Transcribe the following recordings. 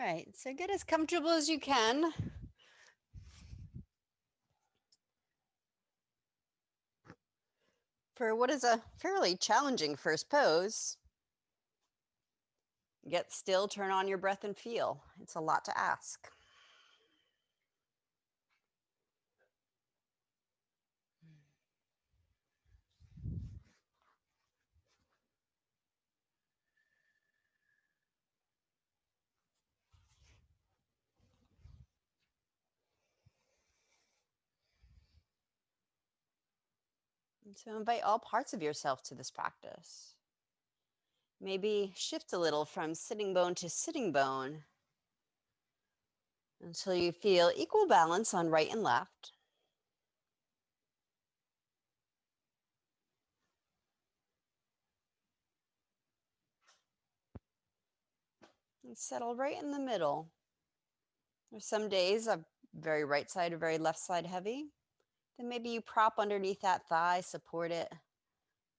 right, so get as comfortable as you can. For what is a fairly challenging first pose, get still, turn on your breath and feel. It's a lot to ask. And so invite all parts of yourself to this practice. Maybe shift a little from sitting bone to sitting bone until you feel equal balance on right and left. And settle right in the middle. There's some days a very right side or very left side heavy. Then maybe you prop underneath that thigh, support it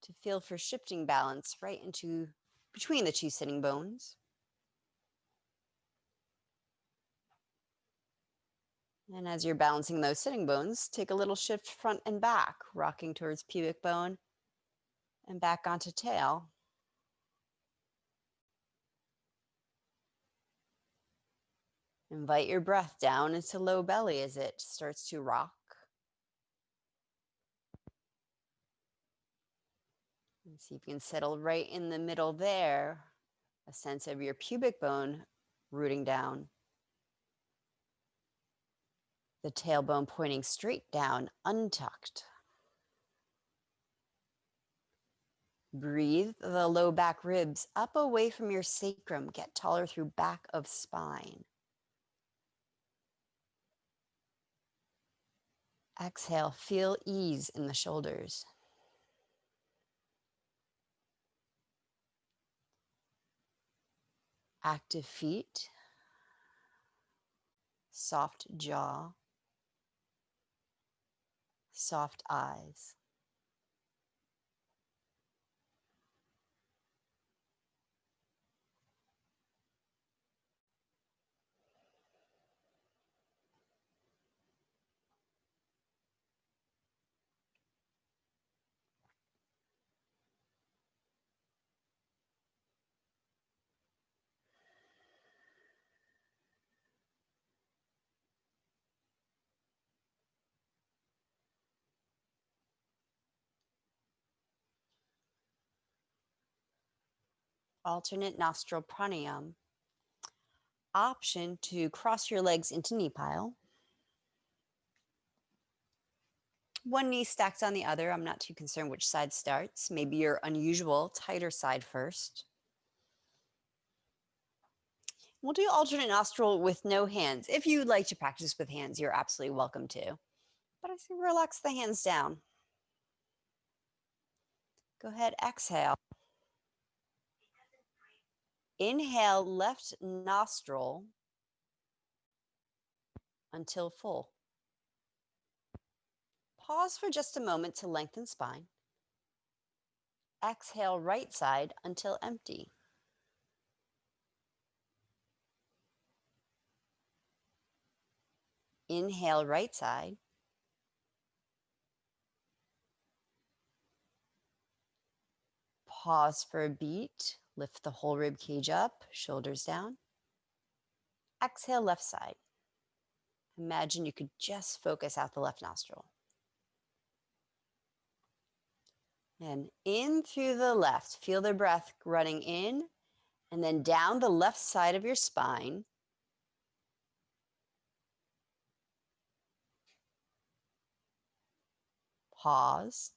to feel for shifting balance right into between the two sitting bones. And as you're balancing those sitting bones, take a little shift front and back, rocking towards pubic bone and back onto tail. Invite your breath down into low belly as it starts to rock. And see if you can settle right in the middle there, a sense of your pubic bone rooting down. The tailbone pointing straight down, untucked. Breathe the low back ribs up away from your sacrum. Get taller through back of spine. Exhale, feel ease in the shoulders. Active feet, soft jaw, soft eyes. Alternate nostril pranayama. Option to cross your legs into knee pile. One knee stacked on the other. I'm not too concerned which side starts. Maybe your unusual, tighter side first. We'll do alternate nostril with no hands. If you'd like to practice with hands, you're absolutely welcome to. But I say relax the hands down. Go ahead, exhale. Inhale, left nostril until full. Pause for just a moment to lengthen spine. Exhale, right side until empty. Inhale, right side. Pause for a beat. Lift the whole rib cage up, shoulders down. Exhale, left side. Imagine you could just focus out the left nostril. And in through the left, feel the breath running in and then down the left side of your spine. Pause.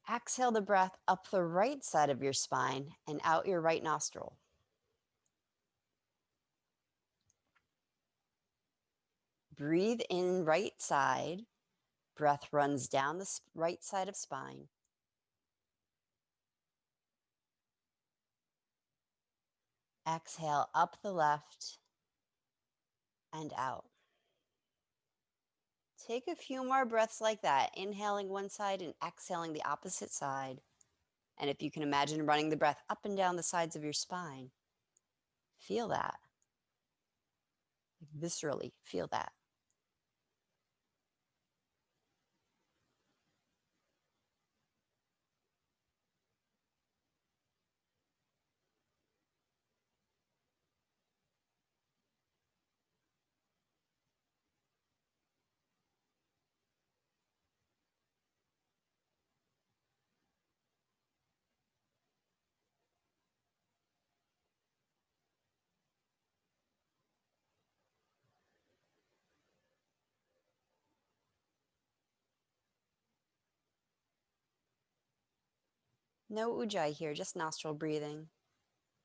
Exhale the breath up the right side of your spine and out your right nostril. Breathe in right side. Breath runs down the right side of spine. Exhale up the left and out. Take a few more breaths like that, inhaling one side and exhaling the opposite side. And if you can imagine running the breath up and down the sides of your spine, Feel that. Like viscerally feel that. No ujjayi here, just nostril breathing.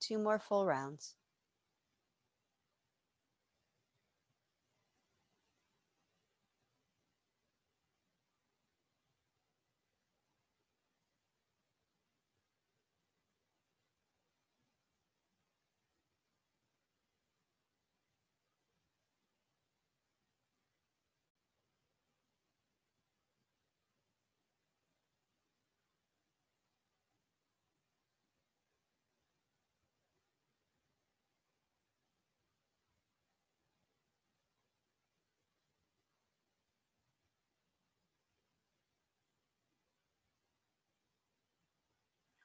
2 more full rounds.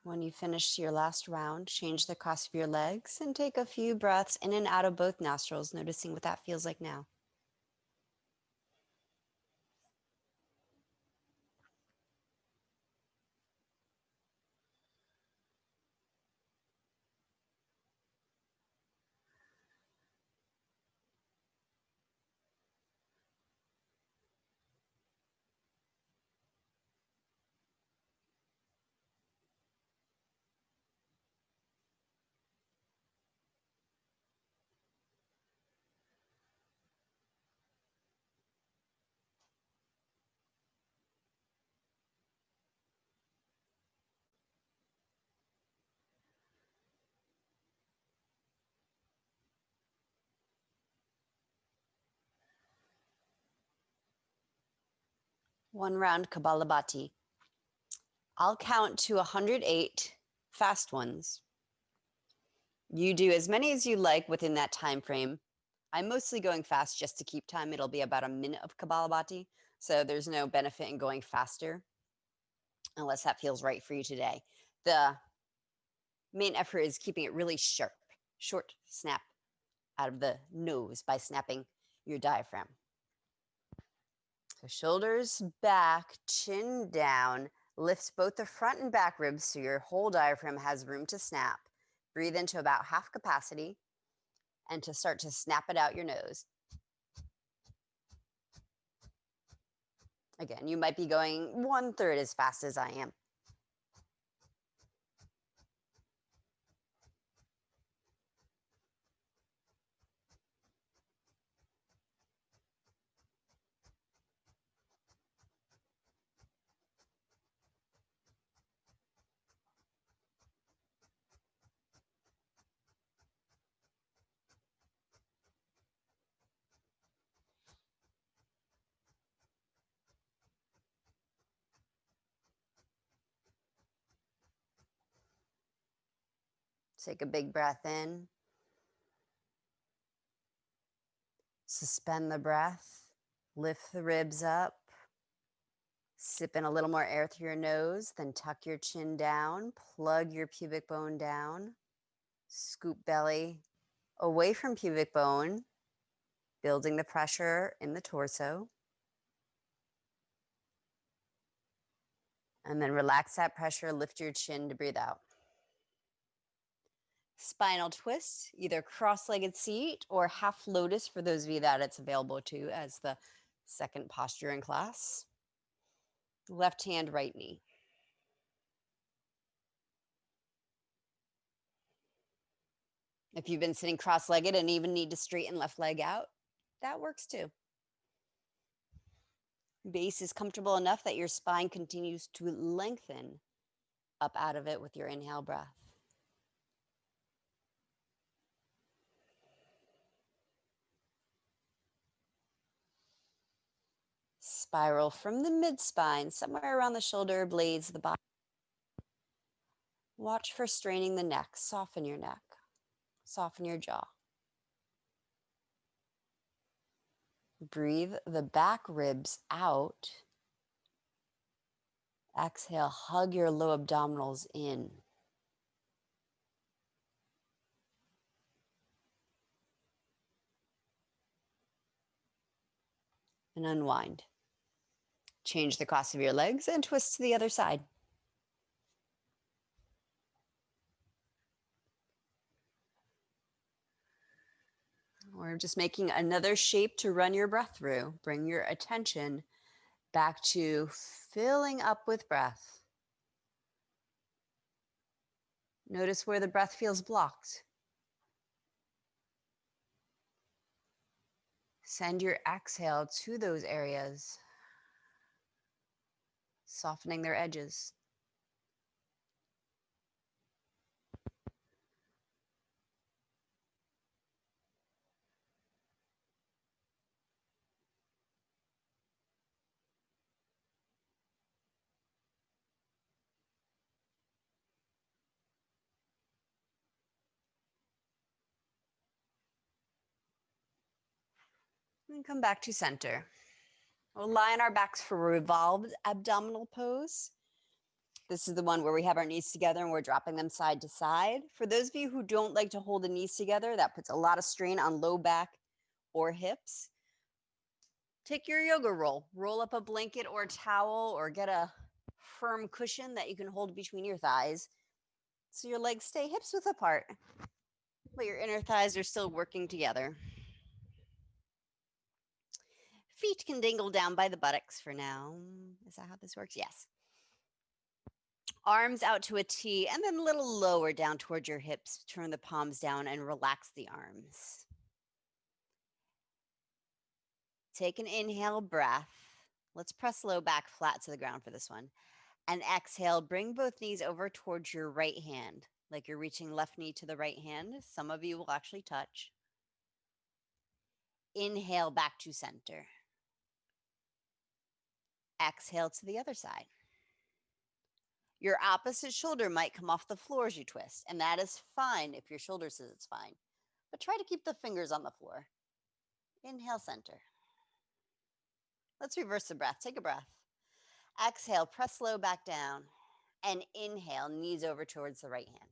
When you finish your last round, change the cross of your legs and take a few breaths in and out of both nostrils, noticing what that feels like now. One round Kapalabhati. I'll count to 108 fast ones. You do as many as you like within that time frame. I'm mostly going fast just to keep time. It'll be about a minute of Kapalabhati, so there's no benefit in going faster unless that feels right for you today. The main effort is keeping it really sharp, short snap out of the nose by snapping your diaphragm. So shoulders back, chin down, lift both the front and back ribs so your whole diaphragm has room to snap. Breathe into about half capacity and to start to snap it out your nose. Again, you might be going 1/3 as fast as I am. Take a big breath in. Suspend the breath. Lift the ribs up. Sip in a little more air through your nose, then tuck your chin down. Plug your pubic bone down. Scoop belly away from pubic bone, building the pressure in the torso. And then relax that pressure, lift your chin to breathe out. Spinal twist, either cross-legged seat or half lotus for those of you that it's available to as the second posture in class. Left hand, right knee. If you've been sitting cross-legged and even need to straighten left leg out, that works too. Base is comfortable enough that your spine continues to lengthen up out of it with your inhale breath. Spiral from the mid-spine, somewhere around the shoulder blades, the bottom. Watch for straining the neck, soften your neck. Soften your jaw. Breathe the back ribs out. Exhale, hug your low abdominals in. And unwind. Change the cross of your legs and twist to the other side. We're just making another shape to run your breath through. Bring your attention back to filling up with breath. Notice where the breath feels blocked. Send your exhale to those areas, softening their edges. And come back to center. We'll lie on our backs for a revolved abdominal pose. This is the one where we have our knees together and we're dropping them side to side. For those of you who don't like to hold the knees together, that puts a lot of strain on low back or hips. Take your yoga roll. Roll up a blanket or a towel or get a firm cushion that you can hold between your thighs so your legs stay hips width apart, but your inner thighs are still working together. Feet can dangle down by the buttocks for now. Is that how this works? Yes. Arms out to a T and then a little lower down towards your hips. Turn the palms down and relax the arms. Take an inhale breath. Let's press low back flat to the ground for this one. And exhale, bring both knees over towards your right hand, like you're reaching left knee to the right hand. Some of you will actually touch. Inhale back to center. Exhale to the other side. Your opposite shoulder might come off the floor as you twist, and that is fine if your shoulder says it's fine. But try to keep the fingers on the floor. Inhale, center. Let's reverse the breath. Take a breath. Exhale, press low back down. And inhale, knees over towards the right hand.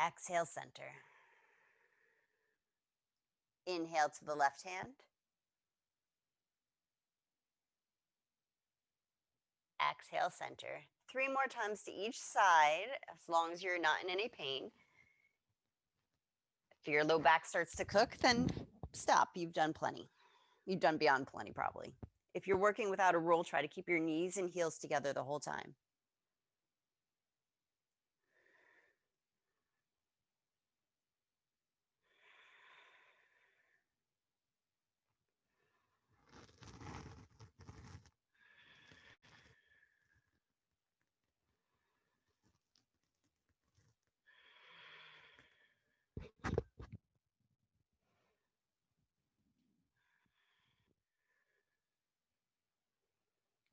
Exhale, center. Inhale to the left hand. Exhale, center. 3 more times to each side, as long as you're not in any pain. If your low back starts to cook, then stop. You've done plenty. You've done beyond plenty, probably. If you're working without a roll, try to keep your knees and heels together the whole time.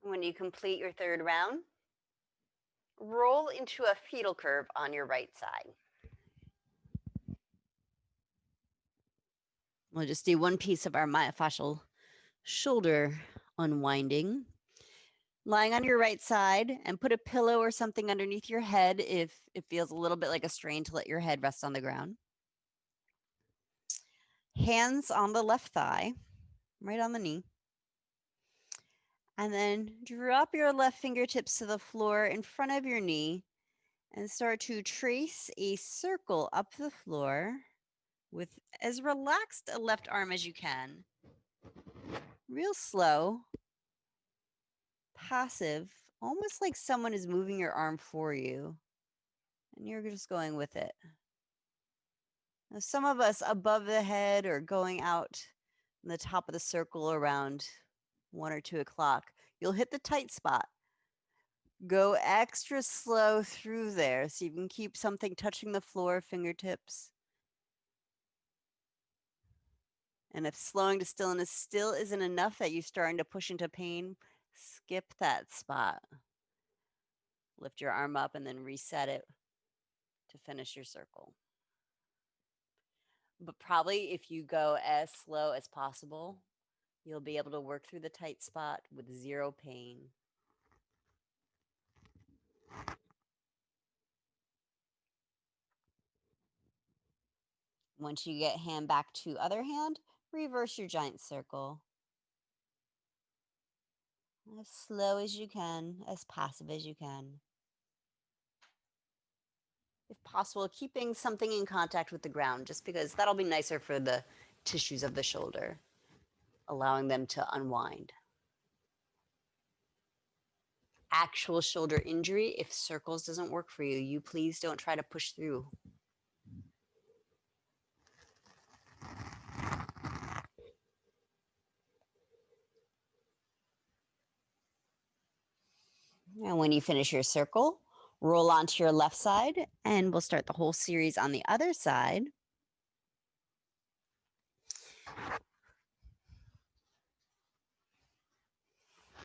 When you complete your third round, roll into a fetal curve on your right side. We'll just do one piece of our myofascial shoulder unwinding. Lying on your right side, and put a pillow or something underneath your head if it feels a little bit like a strain to let your head rest on the ground. Hands on the left thigh, right on the knee. And then drop your left fingertips to the floor in front of your knee and start to trace a circle up the floor with as relaxed a left arm as you can. Real slow, passive, almost like someone is moving your arm for you and you're just going with it. Now, some of us above the head or going out in the top of the circle around 1 or 2 o'clock, you'll hit the tight spot. Go extra slow through there so you can keep something touching the floor, fingertips. And if slowing to stillness still isn't enough that you're starting to push into pain, skip that spot. Lift your arm up and then reset it to finish your circle. But probably if you go as slow as possible, you'll be able to work through the tight spot with zero pain. Once you get hand back to other hand, reverse your giant circle. As slow as you can, as passive as you can. If possible, keeping something in contact with the ground, just because that'll be nicer for the tissues of the shoulder, allowing them to unwind. Actual shoulder injury, if circles doesn't work for you, you please don't try to push through. And when you finish your circle, roll onto your left side, and we'll start the whole series on the other side.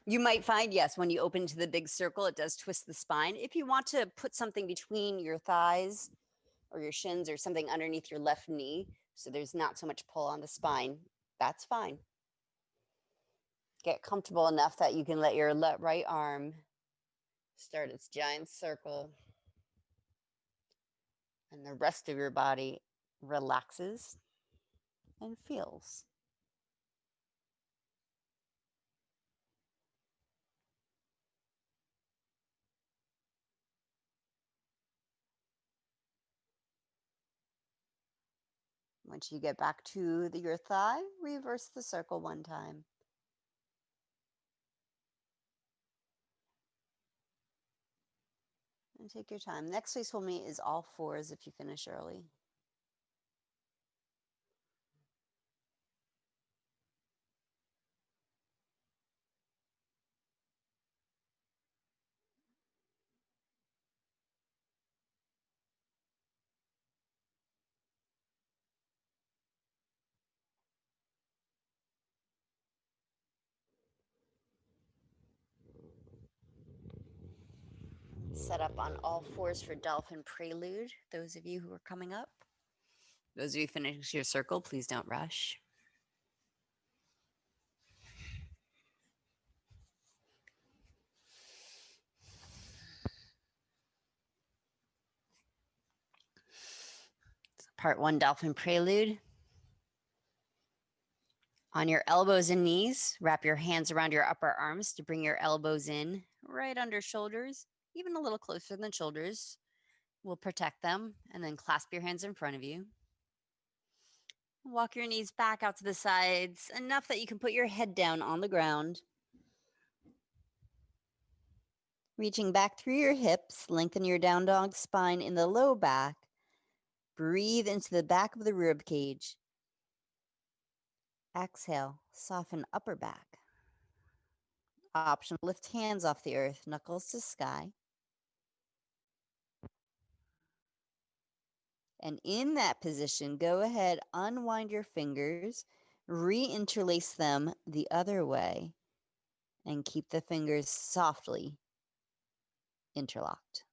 You might find, yes, when you open to the big circle, it does twist the spine. If you want to put something between your thighs or your shins or something underneath your left knee, so there's not so much pull on the spine, that's fine. Get comfortable enough that you can let your right arm start its giant circle, and the rest of your body relaxes and feels. Once you get back to your thigh, reverse the circle one time. And take your time. Next place we'll meet is all fours if you finish early. Set up on all fours for dolphin prelude. Those of you who are coming up. Those of you who finish your circle, please don't rush. Part 1, dolphin prelude. On your elbows and knees, wrap your hands around your upper arms to bring your elbows in right under shoulders, even a little closer than shoulders. We'll protect them, and then clasp your hands in front of you. Walk your knees back out to the sides, enough that you can put your head down on the ground. Reaching back through your hips, lengthen your down dog spine in the low back. Breathe into the back of the rib cage. Exhale, soften upper back. Option, lift hands off the earth, knuckles to sky. And in that position, go ahead, unwind your fingers, reinterlace them the other way, and keep the fingers softly interlocked.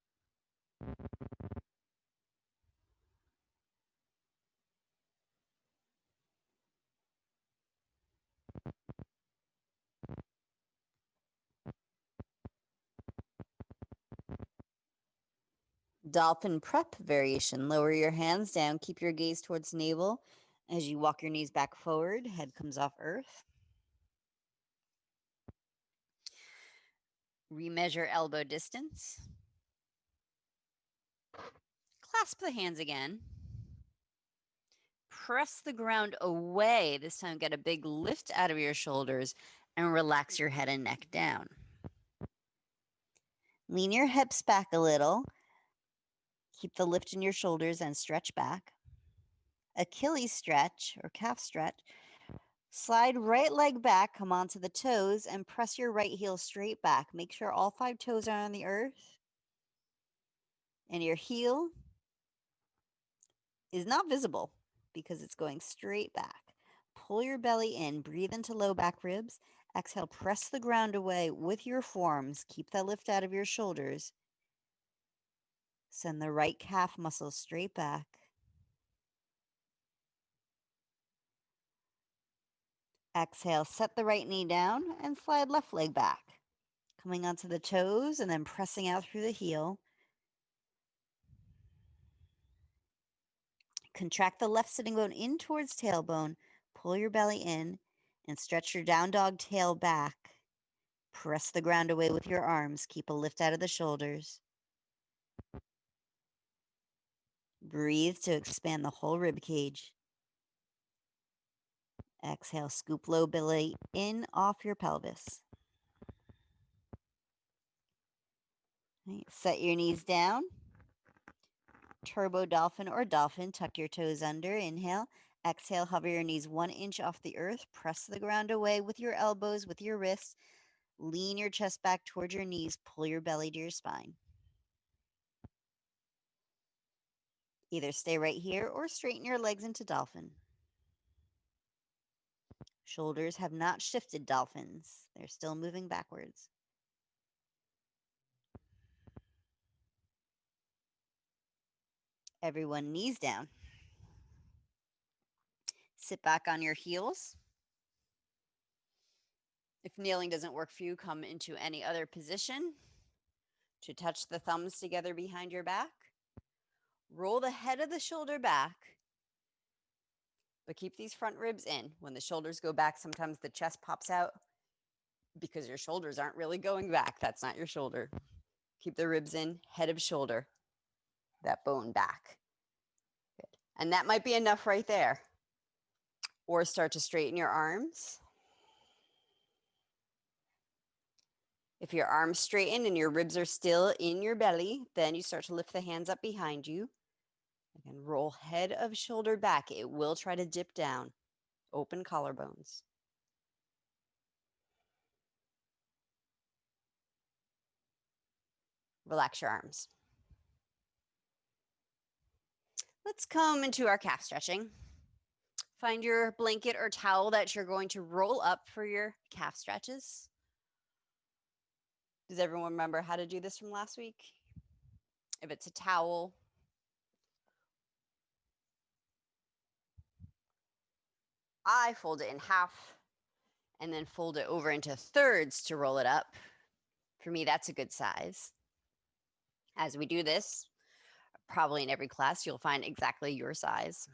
Dolphin prep variation. Lower your hands down. Keep your gaze towards navel. As you walk your knees back forward, head comes off earth. Remeasure elbow distance. Clasp the hands again. Press the ground away. This time get a big lift out of your shoulders and relax your head and neck down. Lean your hips back a little. Keep the lift in your shoulders and stretch back. Achilles stretch or calf stretch. Slide right leg back, come onto the toes, and press your right heel straight back. Make sure all 5 toes are on the earth. And your heel is not visible because it's going straight back. Pull your belly in, breathe into low back ribs. Exhale, press the ground away with your forearms. Keep that lift out of your shoulders. Send the right calf muscle straight back. Exhale, set the right knee down and slide left leg back. Coming onto the toes and then pressing out through the heel. Contract the left sitting bone in towards tailbone. Pull your belly in and stretch your down dog tail back. Press the ground away with your arms. Keep a lift out of the shoulders. Breathe to expand the whole rib cage. Exhale, scoop low belly in off your pelvis. Right, set your knees down. Turbo dolphin or dolphin. Tuck your toes under. Inhale. Exhale, hover your knees 1 inch off the earth. Press the ground away with your elbows, with your wrists. Lean your chest back towards your knees. Pull your belly to your spine. Either stay right here or straighten your legs into dolphin. Shoulders have not shifted, dolphins. They're still moving backwards. Everyone, knees down. Sit back on your heels. If kneeling doesn't work for you, come into any other position to touch the thumbs together behind your back. Roll the head of the shoulder back, but keep these front ribs in. When the shoulders go back, sometimes the chest pops out because your shoulders aren't really going back. That's not your shoulder. Keep the ribs in, head of shoulder, that bone back. Good. And that might be enough right there. Or start to straighten your arms. If your arms straighten and your ribs are still in your belly, then you start to lift the hands up behind you. Again, roll head of shoulder back. It will try to dip down. Open collarbones. Relax your arms. Let's come into our calf stretching. Find your blanket or towel that you're going to roll up for your calf stretches. Does everyone remember how to do this from last week? If it's a towel, I fold it in half and then fold it over into thirds to roll it up. For me, that's a good size. As we do this, probably in every class, you'll find exactly your size.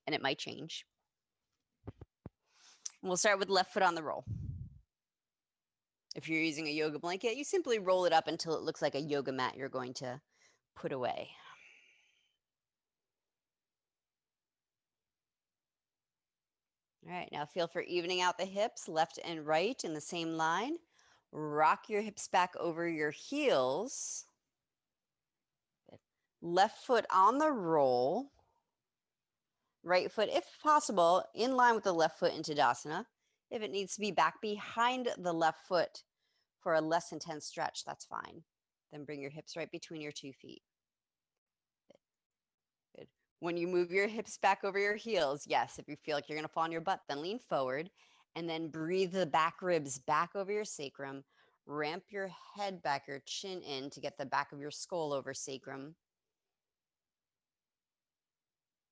And it might change. We'll start with left foot on the roll. If you're using a yoga blanket, you simply roll it up until it looks like a yoga mat you're going to put away. All right, now feel for evening out the hips, left and right in the same line. Rock your hips back over your heels. Good. Left foot on the roll. Right foot, if possible, in line with the left foot into Tadasana. If it needs to be back behind the left foot for a less intense stretch, that's fine. Then bring your hips right between your 2 feet. Good. When you move your hips back over your heels, yes, if you feel like you're going to fall on your butt, then lean forward and then breathe the back ribs back over your sacrum. Ramp your head back, your chin in to get the back of your skull over sacrum.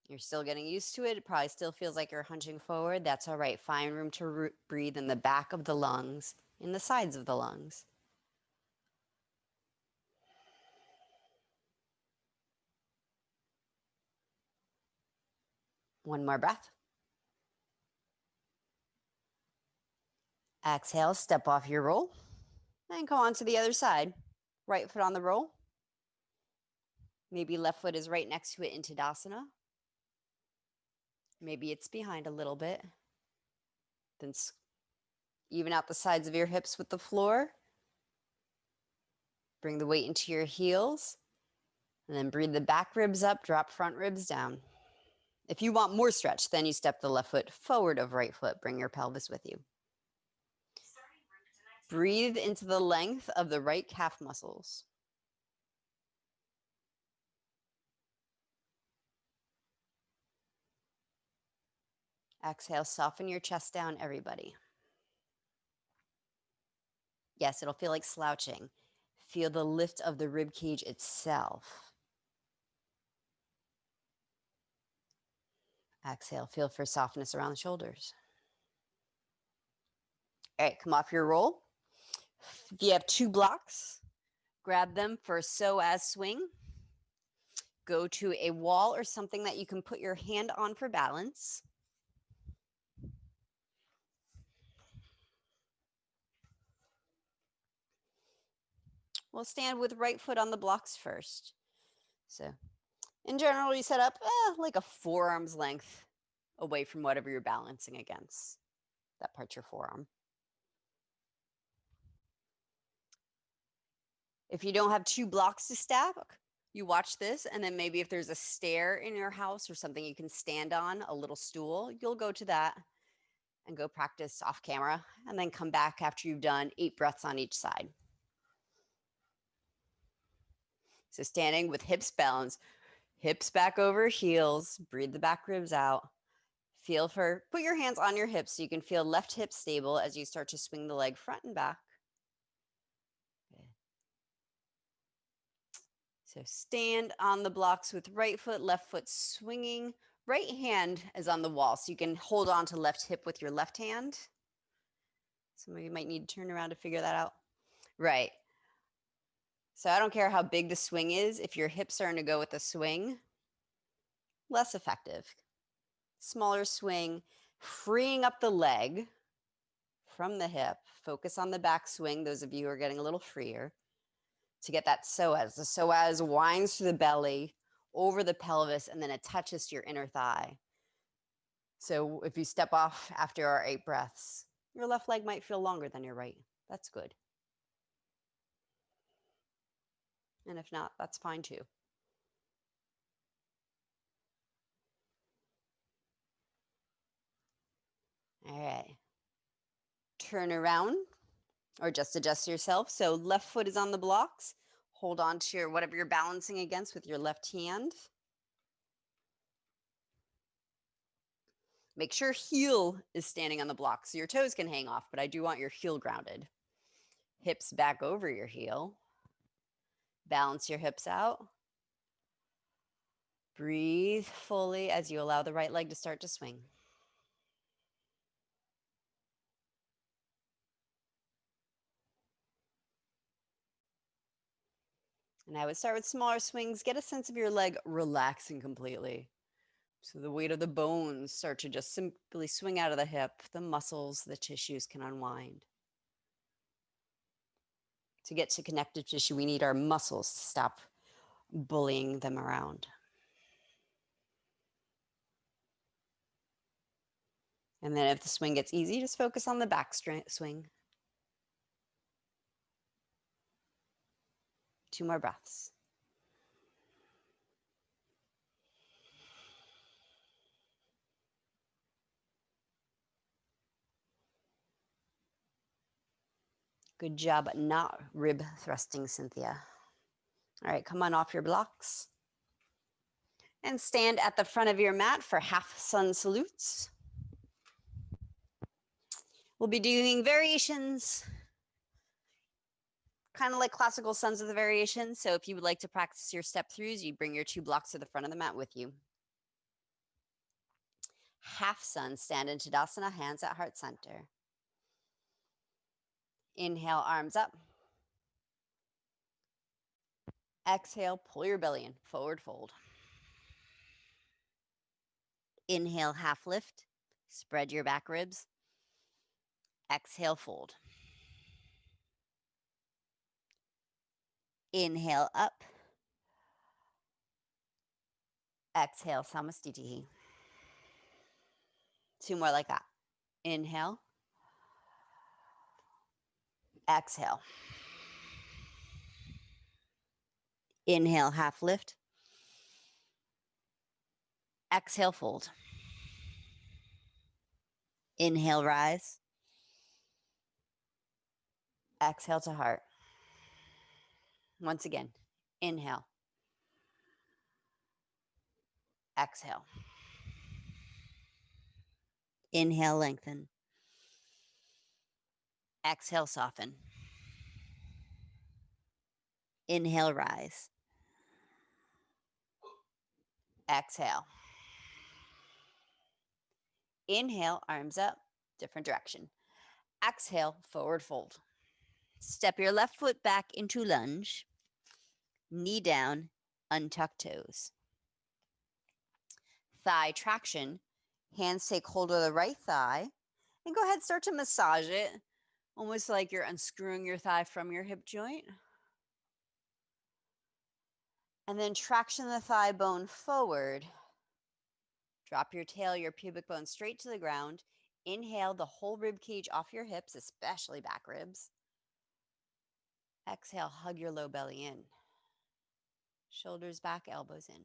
You're still getting used to it. It probably still feels like you're hunching forward. That's all right. Find room to breathe in the back of the lungs, in the sides of the lungs. One more breath. Exhale, step off your roll and go on to the other side. Right foot on the roll. Maybe left foot is right next to it in Tadasana. Maybe it's behind a little bit. Then even out the sides of your hips with the floor. Bring the weight into your heels. And then breathe the back ribs up, drop front ribs down. If you want more stretch, then you step the left foot forward of right foot. Bring your pelvis with you. Breathe into the length of the right calf muscles. Exhale, soften your chest down, everybody. Yes, it'll feel like slouching. Feel the lift of the rib cage itself. Exhale, feel for softness around the shoulders. All right, come off your roll. If you have 2 blocks, grab them for so as swing. Go to a wall or something that you can put your hand on for balance. We'll stand with right foot on the blocks first. So in general, you set up like a forearm's length away from whatever you're balancing against. That part's your forearm. If you don't have 2 blocks to stack, you watch this, and then maybe if there's a stair in your house or something you can stand on, a little stool, you'll go to that and go practice off camera, and then come back after you've done 8 breaths on each side. So standing with hips balanced, hips back over heels, breathe the back ribs out. Put your hands on your hips so you can feel left hip stable as you start to swing the leg front and back. So stand on the blocks with right foot, left foot swinging. Right hand is on the wall, so you can hold on to left hip with your left hand. Some of you might need to turn around to figure that out. Right. So I don't care how big the swing is. If your hips are to go with the swing, less effective. Smaller swing, freeing up the leg from the hip. Focus on the back swing, those of you who are getting a little freer, to get that psoas. The psoas winds through the belly, over the pelvis, and then it touches to your inner thigh. So if you step off after our 8 breaths, your left leg might feel longer than your right. That's good. And if not, that's fine too. All right. Turn around or just adjust yourself. So left foot is on the blocks. Hold on to whatever you're balancing against with your left hand. Make sure heel is standing on the block so your toes can hang off, but I do want your heel grounded. Hips back over your heel. Balance your hips out. Breathe fully as you allow the right leg to start to swing. And I would start with smaller swings. Get a sense of your leg relaxing completely. So the weight of the bones start to just simply swing out of the hip. The muscles, the tissues can unwind. To get to connective tissue, we need our muscles to stop bullying them around. And then if the swing gets easy, just focus on the back swing. 2 more breaths. Good job not rib thrusting, Cynthia. All right, come on off your blocks. And stand at the front of your mat for half sun salutes. We'll be doing variations, kind of like classical sons of the variation. So if you would like to practice your step throughs, you bring your 2 blocks to the front of the mat with you. Half sun, stand in Tadasana, hands at heart center. Inhale, arms up. Exhale, pull your belly in, forward fold. Inhale, half lift, spread your back ribs. Exhale, fold. Inhale, up. Exhale, Samastitihi. 2 more like that. Inhale. Exhale. Inhale, half lift. Exhale, fold. Inhale, rise. Exhale to heart. Once again, inhale. Exhale. Inhale, lengthen. Exhale, soften. Inhale, rise. Exhale. Inhale, arms up, different direction. Exhale, forward fold. Step your left foot back into lunge. Knee down, untuck toes. Thigh traction. Hands take hold of the right thigh. And go ahead, start to massage it, almost like you're unscrewing your thigh from your hip joint. And then traction the thigh bone forward. Drop your tail, your pubic bone straight to the ground. Inhale the whole rib cage off your hips, especially back ribs. Exhale, hug your low belly in. Shoulders back, elbows in.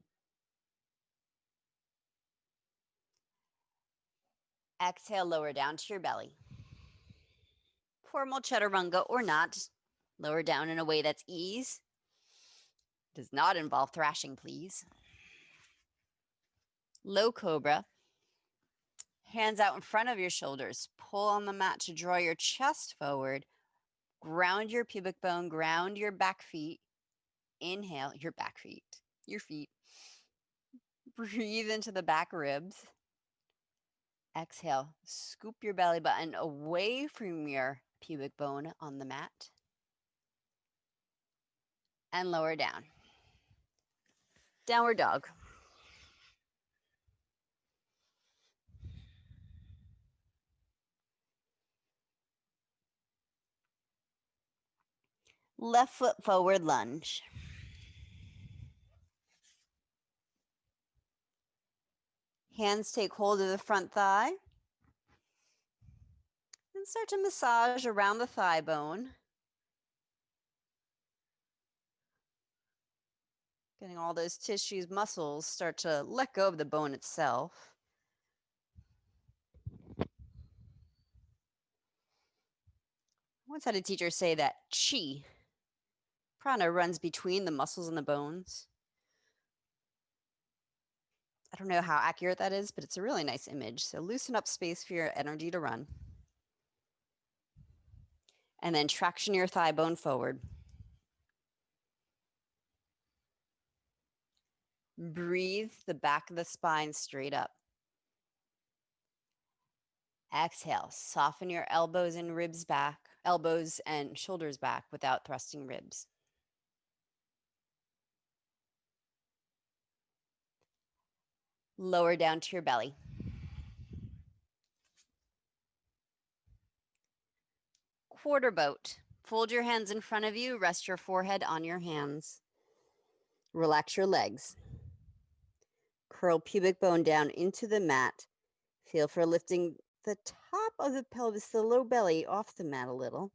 Exhale, lower down to your belly. Formal chaturanga or not, lower down in a way that's ease. Does not involve thrashing, please. Low cobra. Hands out in front of your shoulders. Pull on the mat to draw your chest forward. Ground your pubic bone, ground your back feet. Inhale, your back feet, your feet. Breathe into the back ribs. Exhale, scoop your belly button away from your pubic bone on the mat. And lower down. Downward dog. Left foot forward lunge. Hands take hold of the front thigh. And start to massage around the thigh bone. Getting all those tissues, muscles start to let go of the bone itself. I once had a teacher say that chi, prana, runs between the muscles and the bones. I don't know how accurate that is, but it's a really nice image. So loosen up space for your energy to run. And then traction your thigh bone forward. Breathe the back of the spine straight up. Exhale, soften your elbows and ribs back, elbows and shoulders back without thrusting ribs. Lower down to your belly. Quarter boat. Fold your hands in front of you, rest your forehead on your hands. Relax your legs. Curl pubic bone down into the mat. Feel for lifting the top of the pelvis, the low belly, off the mat a little.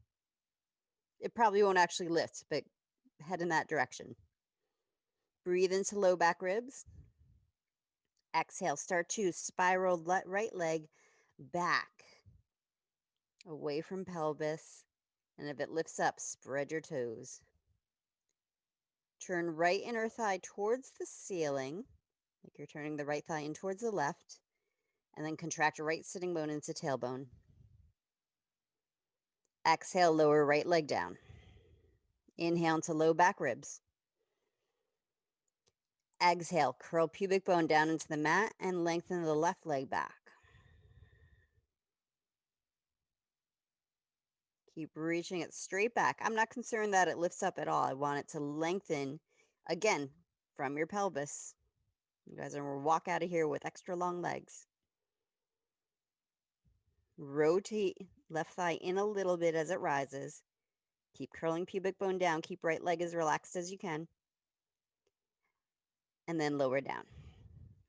It probably won't actually lift, but head in that direction. Breathe into low back ribs. Exhale, start to spiral right leg back, away from pelvis. And if it lifts up, spread your toes. Turn right inner thigh towards the ceiling, like you're turning the right thigh in towards the left. And then contract right sitting bone into tailbone. Exhale, lower right leg down. Inhale into low back ribs. Exhale, curl pubic bone down into the mat and lengthen the left leg back. Keep reaching it straight back. I'm not concerned that it lifts up at all. I want it to lengthen, again, from your pelvis. You guys are going to walk out of here with extra long legs. Rotate left thigh in a little bit as it rises. Keep curling pubic bone down. Keep right leg as relaxed as you can. And then lower down.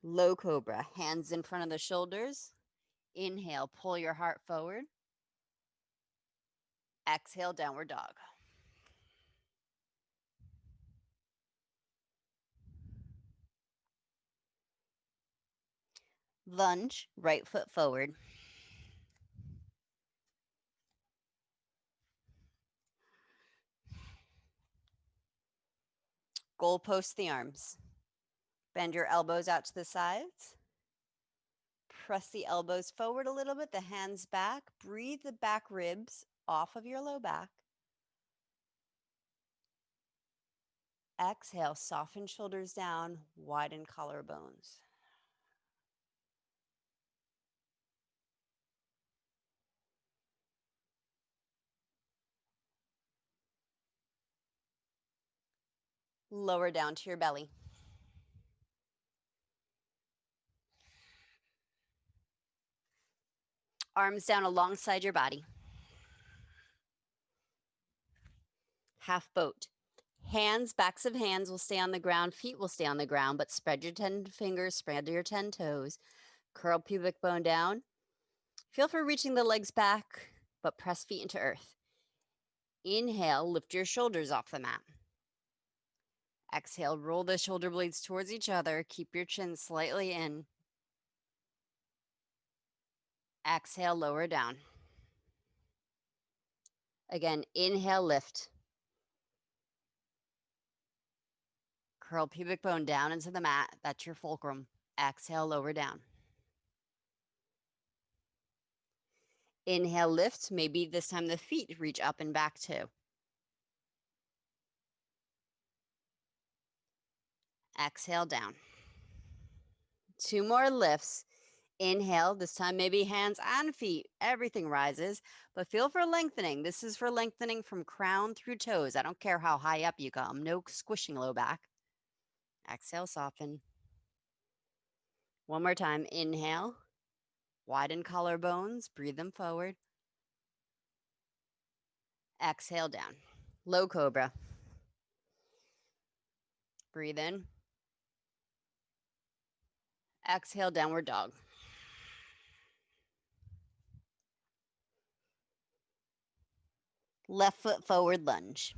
Low cobra, hands in front of the shoulders. Inhale, pull your heart forward. Exhale, downward dog. Lunge, right foot forward. Goalpost the arms. Bend your elbows out to the sides. Press the elbows forward a little bit, the hands back. Breathe the back ribs off of your low back. Exhale, soften shoulders down, widen collarbones. Lower down to your belly. Arms down alongside your body. Half boat. Hands, backs of hands will stay on the ground, feet will stay on the ground, but spread your 10 fingers, spread your 10 toes. Curl pubic bone down. Feel for reaching the legs back, but press feet into earth. Inhale, lift your shoulders off the mat. Exhale, roll the shoulder blades towards each other. Keep your chin slightly in. Exhale, lower down. Again, inhale, lift. Curl pubic bone down into the mat. That's your fulcrum. Exhale, lower down. Inhale, lift. Maybe this time the feet reach up and back too. Exhale, down. 2 more lifts. Inhale, this time maybe hands and feet, everything rises, but feel for lengthening. This is for lengthening from crown through toes. I don't care how high up you come, no squishing low back. Exhale, soften. One more time, inhale, widen collarbones, breathe them forward. Exhale, down. Low cobra. Breathe in. Exhale, downward dog. Left foot forward lunge.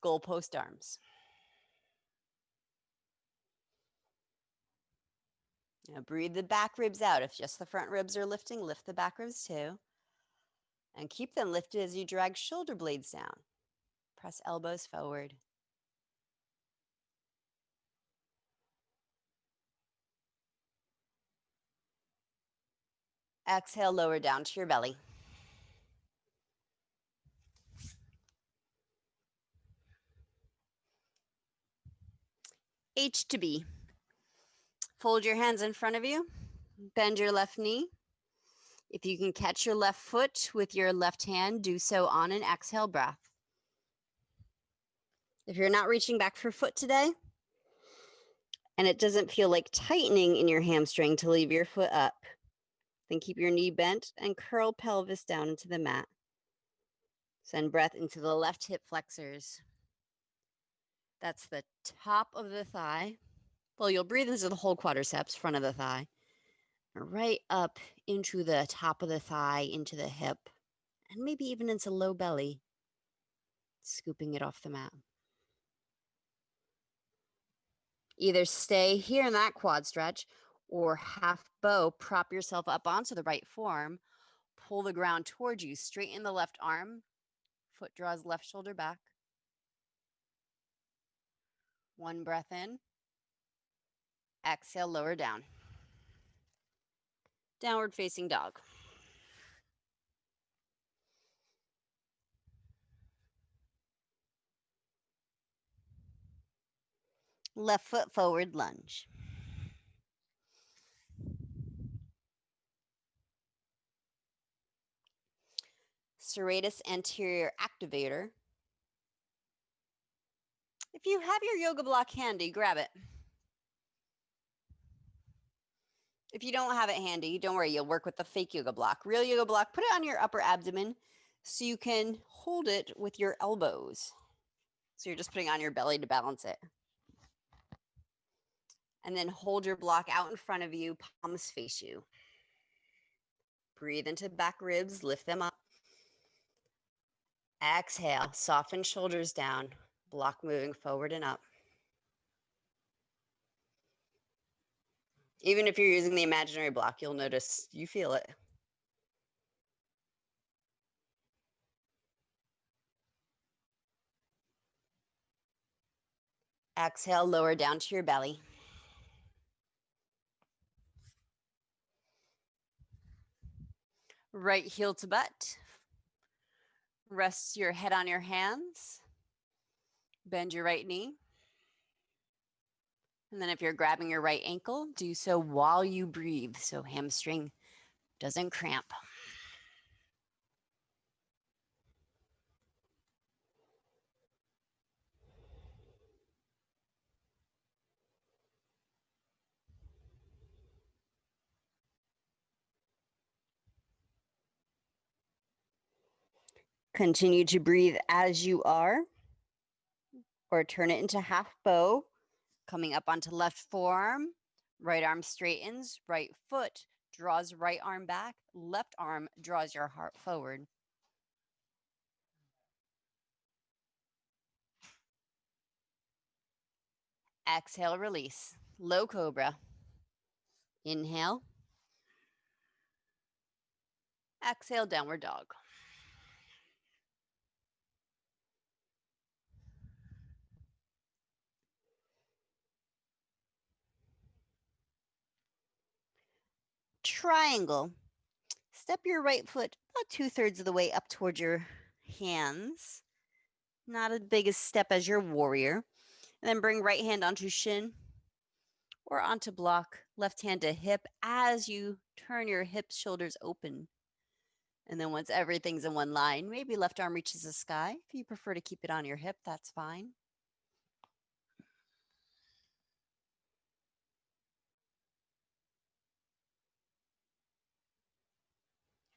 Goalpost arms. Now breathe the back ribs out. If just the front ribs are lifting, lift the back ribs too. And keep them lifted as you drag shoulder blades down. Press elbows forward. Exhale, lower down to your belly. H to B. Fold your hands in front of you. Bend your left knee. If you can catch your left foot with your left hand, do so on an exhale breath. If you're not reaching back for foot today, and it doesn't feel like tightening in your hamstring to leave your foot up, then keep your knee bent and curl pelvis down into the mat. Send breath into the left hip flexors. That's the top of the thigh. Well, you'll breathe into the whole quadriceps, front of the thigh, right up into the top of the thigh, into the hip, and maybe even into low belly, scooping it off the mat. Either stay here in that quad stretch or half bow, prop yourself up onto the right form, pull the ground towards you, straighten the left arm, foot draws left shoulder back. One breath in. Exhale, lower down. Downward facing dog. Left foot forward lunge. Serratus anterior activator. If you have your yoga block handy, grab it. If you don't have it handy, don't worry, you'll work with the fake yoga block. Real yoga block, put it on your upper abdomen so you can hold it with your elbows. So you're just putting on your belly to balance it. And then hold your block out in front of you, palms face you. Breathe into back ribs, lift them up. Exhale, soften shoulders down, block moving forward and up. Even if you're using the imaginary block, you'll notice you feel it. Exhale, lower down to your belly. Right heel to butt. Rest your head on your hands. Bend your right knee. And then if you're grabbing your right ankle, do so while you breathe so hamstring doesn't cramp. Continue to breathe as you are, or turn it into half bow, coming up onto left forearm, right arm straightens, right foot draws right arm back, left arm draws your heart forward. Exhale, release. Low cobra. Inhale. Exhale, downward dog. Triangle. Step your right foot about 2/3 of the way up towards your hands. Not as big a step as your warrior. And then bring right hand onto shin or onto block, left hand to hip as you turn your hips, shoulders open. And then once everything's in one line, maybe left arm reaches the sky. If you prefer to keep it on your hip, that's fine.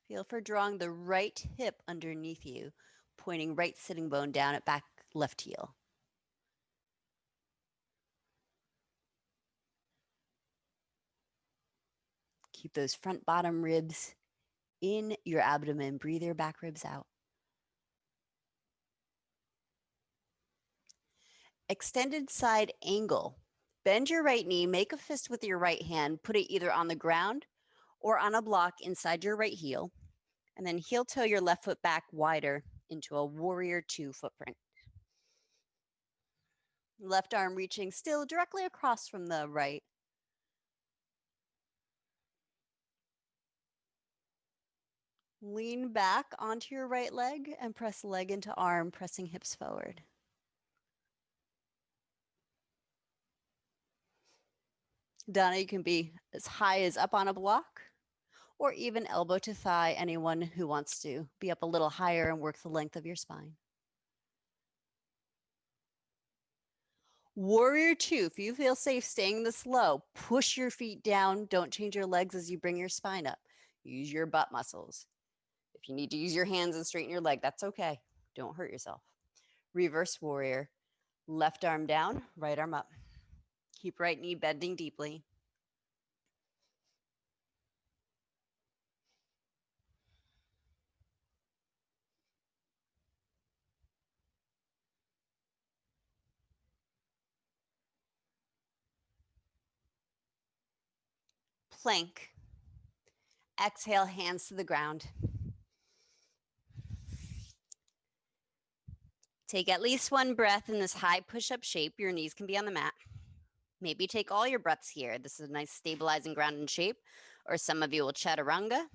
Feel for drawing the right hip underneath you, pointing right sitting bone down at back left heel. Keep those front bottom ribs in your abdomen. Breathe your back ribs out. Extended side angle. Bend your right knee, make a fist with your right hand, put it either on the ground or on a block inside your right heel, and then heel toe your left foot back wider into a warrior 2 footprint. Left arm reaching still directly across from the right. Lean back onto your right leg and press leg into arm, pressing hips forward. Donna, you can be as high as up on a block or even elbow to thigh, anyone who wants to be up a little higher and work the length of your spine. Warrior 2, if you feel safe staying this low, push your feet down. Don't change your legs as you bring your spine up. Use your butt muscles. If you need to use your hands and straighten your leg, that's okay. Don't hurt yourself. Reverse warrior. Left arm down, right arm up. Keep right knee bending deeply. Plank. Exhale, hands to the ground. Take at least one breath in this high push-up shape. Your knees can be on the mat. Maybe take all your breaths here. This is a nice stabilizing grounding shape. Or some of you will chaturanga.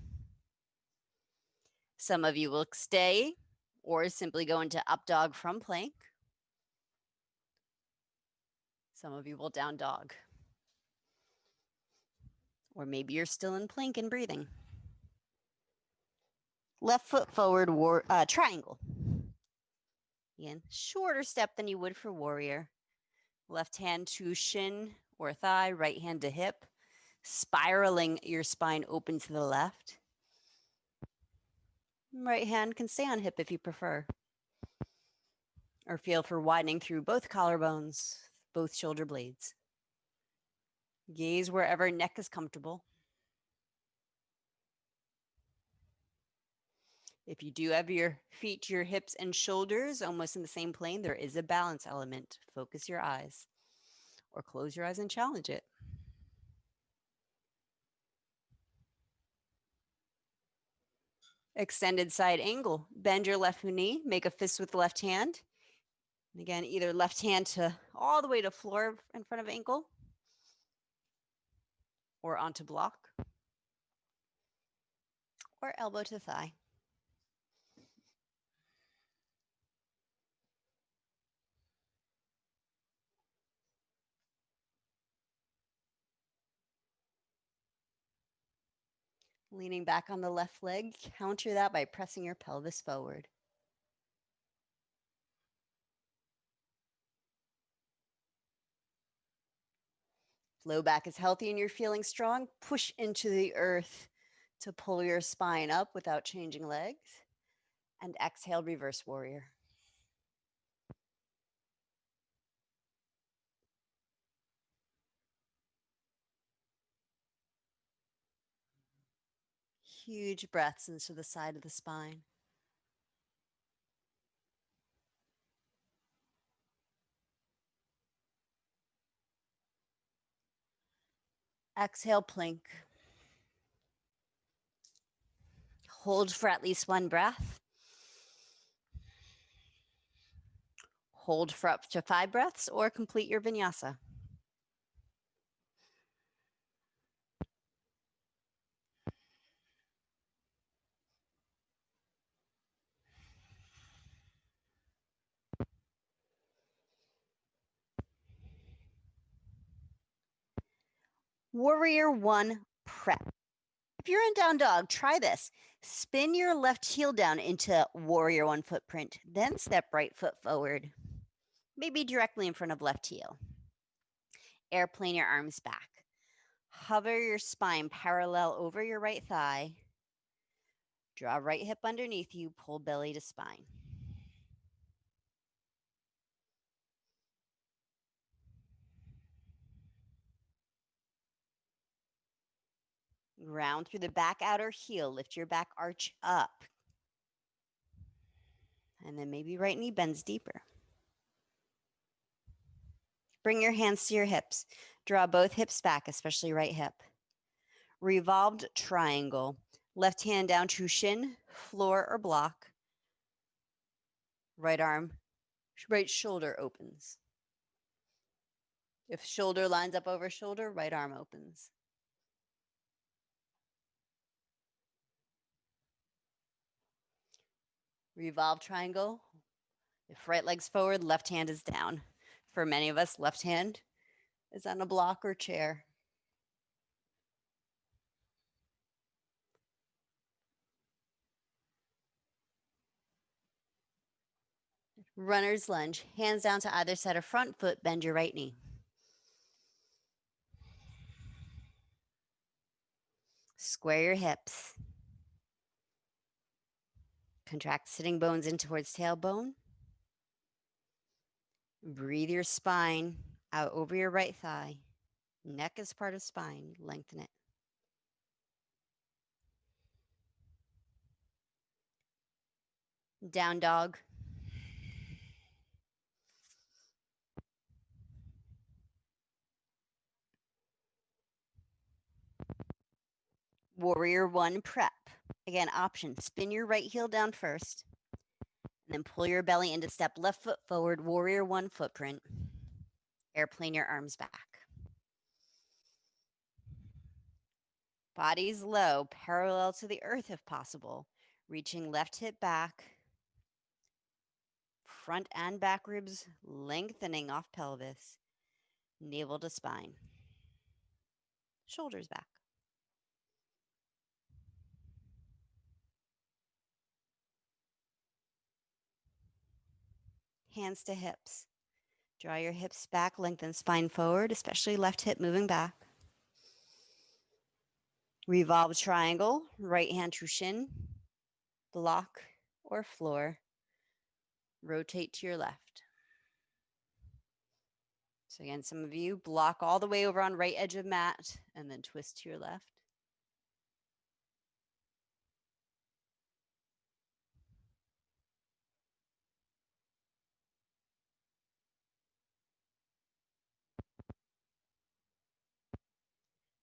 Some of you will stay or simply go into up dog from plank. Some of you will down dog. Or maybe you're still in plank and breathing. Left foot forward, triangle. Again, shorter step than you would for warrior. Left hand to shin or thigh, right hand to hip, spiraling your spine open to the left. Right hand can stay on hip if you prefer. Or feel for widening through both collarbones, both shoulder blades. Gaze wherever neck is comfortable. If you do have your feet, your hips, and shoulders almost in the same plane, there is a balance element. Focus your eyes or close your eyes and challenge it. Extended side angle. Bend your left knee, make a fist with the left hand. And again, either left hand to all the way to floor in front of ankle or onto block. or elbow to thigh. Leaning back on the left leg, counter that by pressing your pelvis forward. Low back is healthy and you're feeling strong. Push into the earth to pull your spine up without changing legs. And exhale, reverse warrior. Huge breaths into the side of the spine. Exhale, plank. Hold for at least one breath. Hold for up to 5 breaths or complete your vinyasa. Warrior 1 prep. If you're in down dog, try this. Spin your left heel down into warrior 1 footprint, then step right foot forward, maybe directly in front of left heel. Airplane your arms back. Hover your spine parallel over your right thigh. Draw right hip underneath you, pull belly to spine. Round through the back outer heel, lift your back arch up. And then maybe right knee bends deeper. Bring your hands to your hips. Draw both hips back, especially right hip. Revolved triangle. Left hand down to shin, floor, or block. Right arm, right shoulder opens. If shoulder lines up over shoulder, right arm opens. Revolve triangle. If right leg's forward, left hand is down. For many of us, left hand is on a block or chair. Runner's lunge. Hands down to either side of front foot, bend your right knee. Square your hips. Contract sitting bones in towards tailbone. Breathe your spine out over your right thigh. Neck is part of spine. Lengthen it. Down dog. Warrior 1 prep. Again, option. Spin your right heel down first. And then pull your belly into step left foot forward. Warrior 1 footprint. Airplane your arms back. Body's low, parallel to the earth if possible. Reaching left hip back. Front and back ribs lengthening off pelvis. Navel to spine. Shoulders back. Hands to hips. Draw your hips back, lengthen spine forward, especially left hip moving back. Revolve triangle, right hand to shin, block or floor. Rotate to your left. So again, some of you block all the way over on right edge of mat and then twist to your left.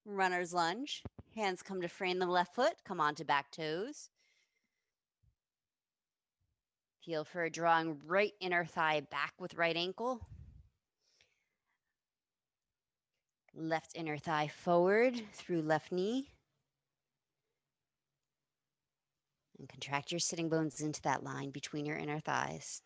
Runner's lunge. Hands come to frame the left foot, come onto back toes. Feel for drawing right inner thigh back with right ankle. Left inner thigh forward through left knee. And contract your sitting bones into that line between your inner thighs.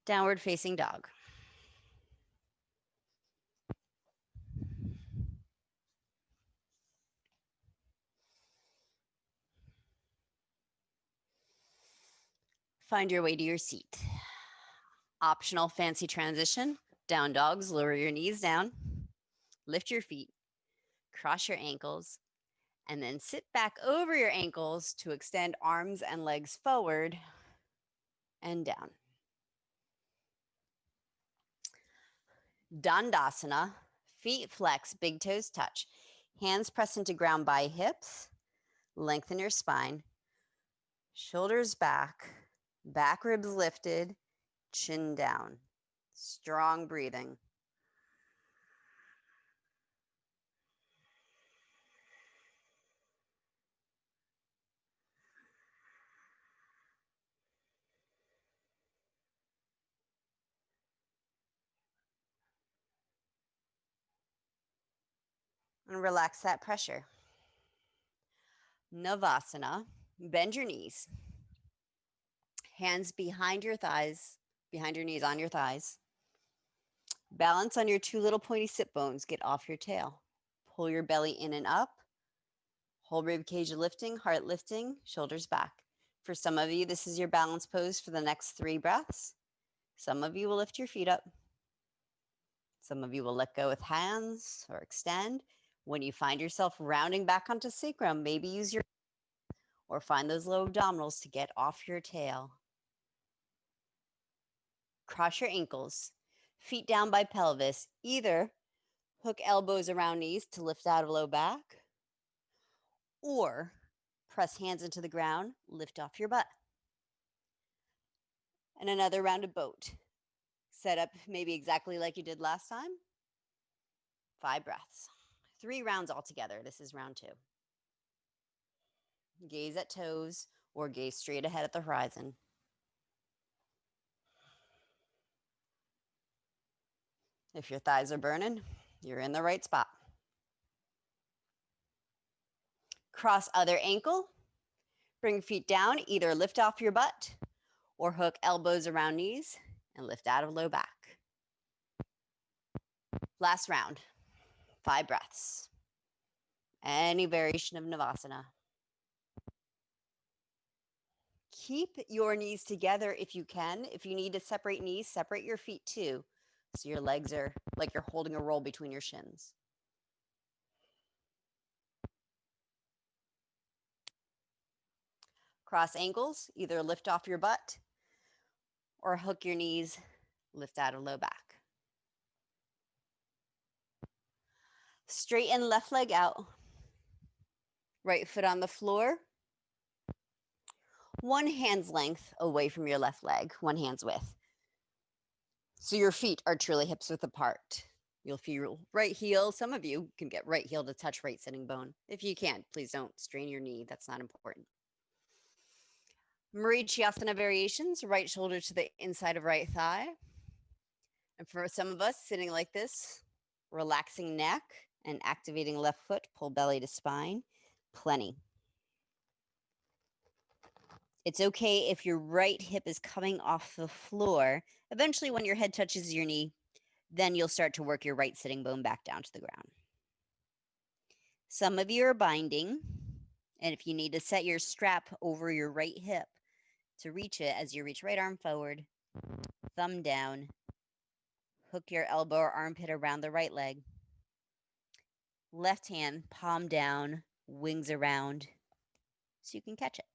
Downward facing dog. Find your way to your seat. Optional fancy transition. Down dogs, lower your knees down, lift your feet, cross your ankles, and then sit back over your ankles to extend arms and legs forward and down. Dandasana, feet flex, big toes touch. Hands press into ground by hips. Lengthen your spine. Shoulders back, back ribs lifted, chin down. Strong breathing. And relax that pressure. Navasana, bend your knees. Hands behind your thighs, behind your knees on your thighs. Balance on your two little pointy sit bones. Get off your tail. Pull your belly in and up. Whole rib cage lifting, heart lifting, shoulders back. For some of you, this is your balance pose for the next 3 breaths. Some of you will lift your feet up. Some of you will let go with hands or extend. When you find yourself rounding back onto sacrum, maybe use your or find those low abdominals to get off your tail. Cross your ankles, feet down by pelvis. Either hook elbows around knees to lift out of low back, or press hands into the ground, lift off your butt. And another rounded boat. Set up maybe exactly like you did last time. 5 breaths. 3 rounds altogether. This is round 2. Gaze at toes or gaze straight ahead at the horizon. If your thighs are burning, you're in the right spot. Cross other ankle. Bring feet down. Either lift off your butt or hook elbows around knees and lift out of low back. Last round. 5 breaths. Any variation of Navasana. Keep your knees together if you can. If you need to separate knees, separate your feet too. So your legs are like you're holding a roll between your shins. Cross ankles, either lift off your butt or hook your knees, lift out of low back. Straighten left leg out. Right foot on the floor. One hand's length away from your left leg, one hand's width. So your feet are truly hips width apart. You'll feel right heel. Some of you can get right heel to touch right sitting bone. If you can't, please don't strain your knee. That's not important. Marichiasana variations, right shoulder to the inside of right thigh. And for some of us sitting like this, relaxing neck and activating left foot, pull belly to spine, plenty. It's okay if your right hip is coming off the floor. Eventually, when your head touches your knee, then you'll start to work your right sitting bone back down to the ground. Some of you are binding, and if you need to set your strap over your right hip to reach it as you reach right arm forward, thumb down, hook your elbow or armpit around the right leg. Left hand, palm down, wings around, so you can catch it.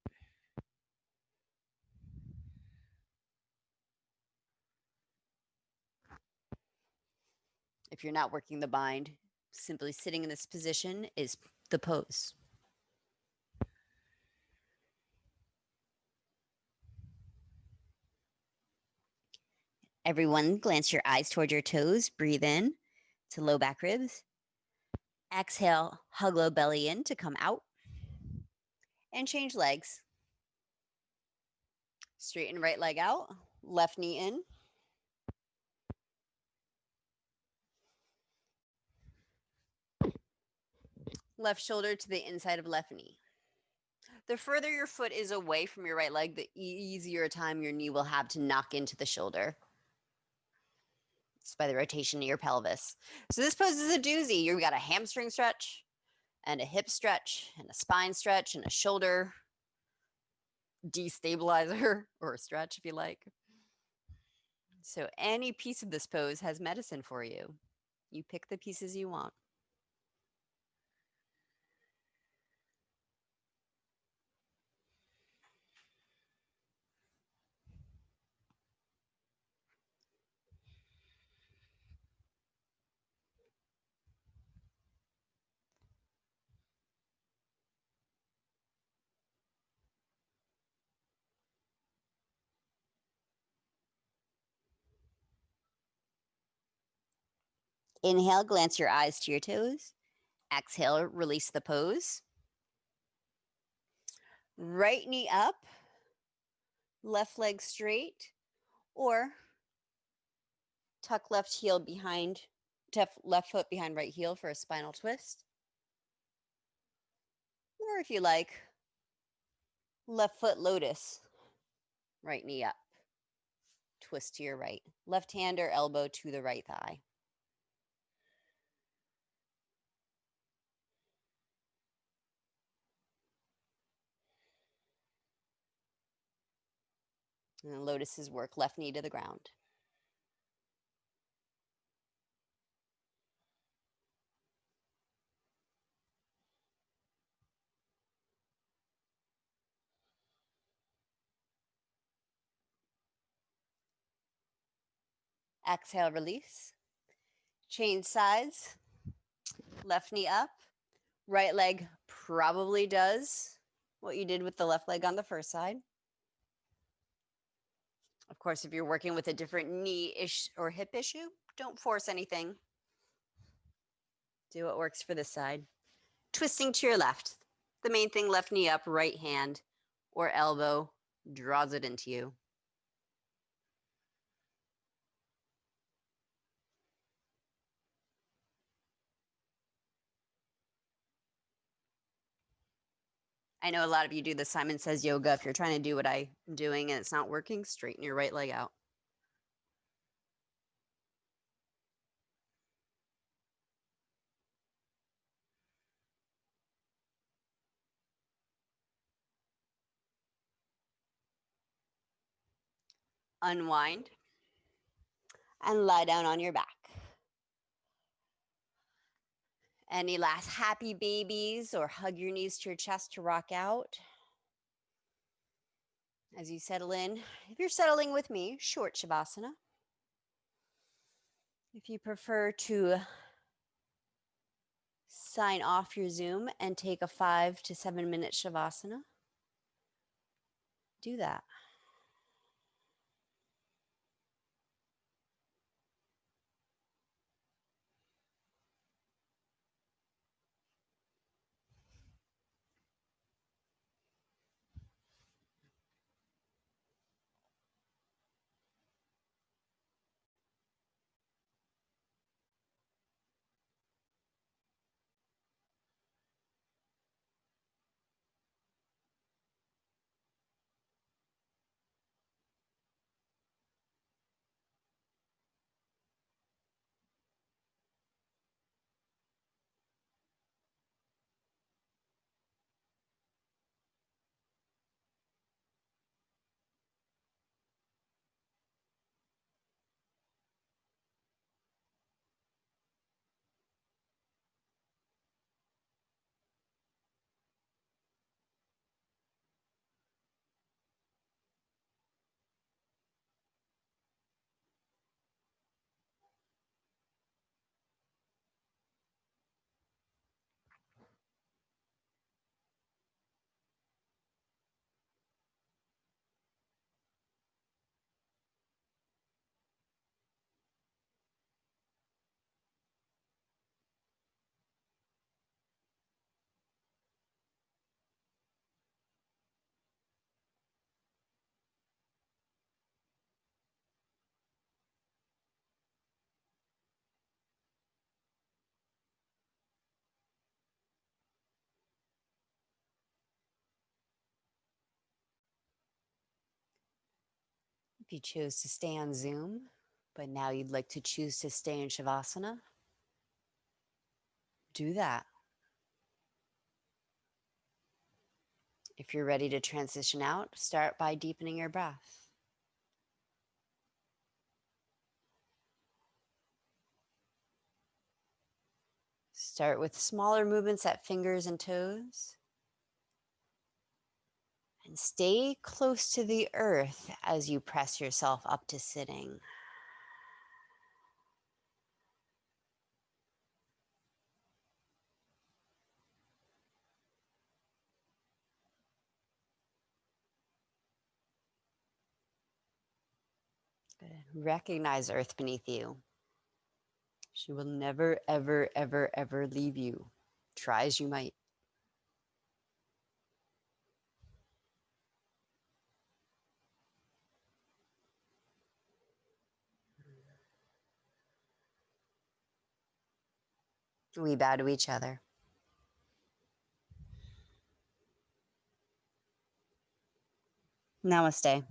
If you're not working the bind, simply sitting in this position is the pose. Everyone, glance your eyes toward your toes. Breathe in to low back ribs. Exhale, hug low belly in to come out. And change legs. Straighten right leg out, left knee in. Left shoulder to the inside of left knee. The further your foot is away from your right leg, the easier time your knee will have to knock into the shoulder. It's by the rotation of your pelvis. So this pose is a doozy. You've got a hamstring stretch and a hip stretch and a spine stretch and a shoulder destabilizer or stretch if you like. So any piece of this pose has medicine for you. You pick the pieces you want. Inhale, glance your eyes to your toes. Exhale, release the pose. Right knee up, left leg straight, or tuck left heel behind, left foot behind right heel for a spinal twist. Or if you like, left foot lotus, right knee up, twist to your right. Left hand or elbow to the right thigh. And lotuses work left knee to the ground. Exhale, release. Change sides. Left knee up. Right leg probably does what you did with the left leg on the first side. Of course, if you're working with a different knee or hip issue, don't force anything. Do what works for this side. Twisting to your left. The main thing, left knee up, right hand or elbow draws it into you. I know a lot of you do the Simon Says yoga. If you're trying to do what I'm doing and it's not working, straighten your right leg out. Unwind and lie down on your back. Any last happy babies or hug your knees to your chest to rock out? As you settle in, if you're settling with me, short Shavasana. If you prefer to sign off your Zoom and take a 5 to 7 minute Shavasana, do that. If you chose to stay on Zoom, but now you'd like to choose to stay in Shavasana, do that. If you're ready to transition out, start by deepening your breath. Start with smaller movements at fingers and toes. And stay close to the earth as you press yourself up to sitting. Good. Recognize earth beneath you. She will never, ever, ever, ever leave you. Try as you might. We bow to each other. Namaste.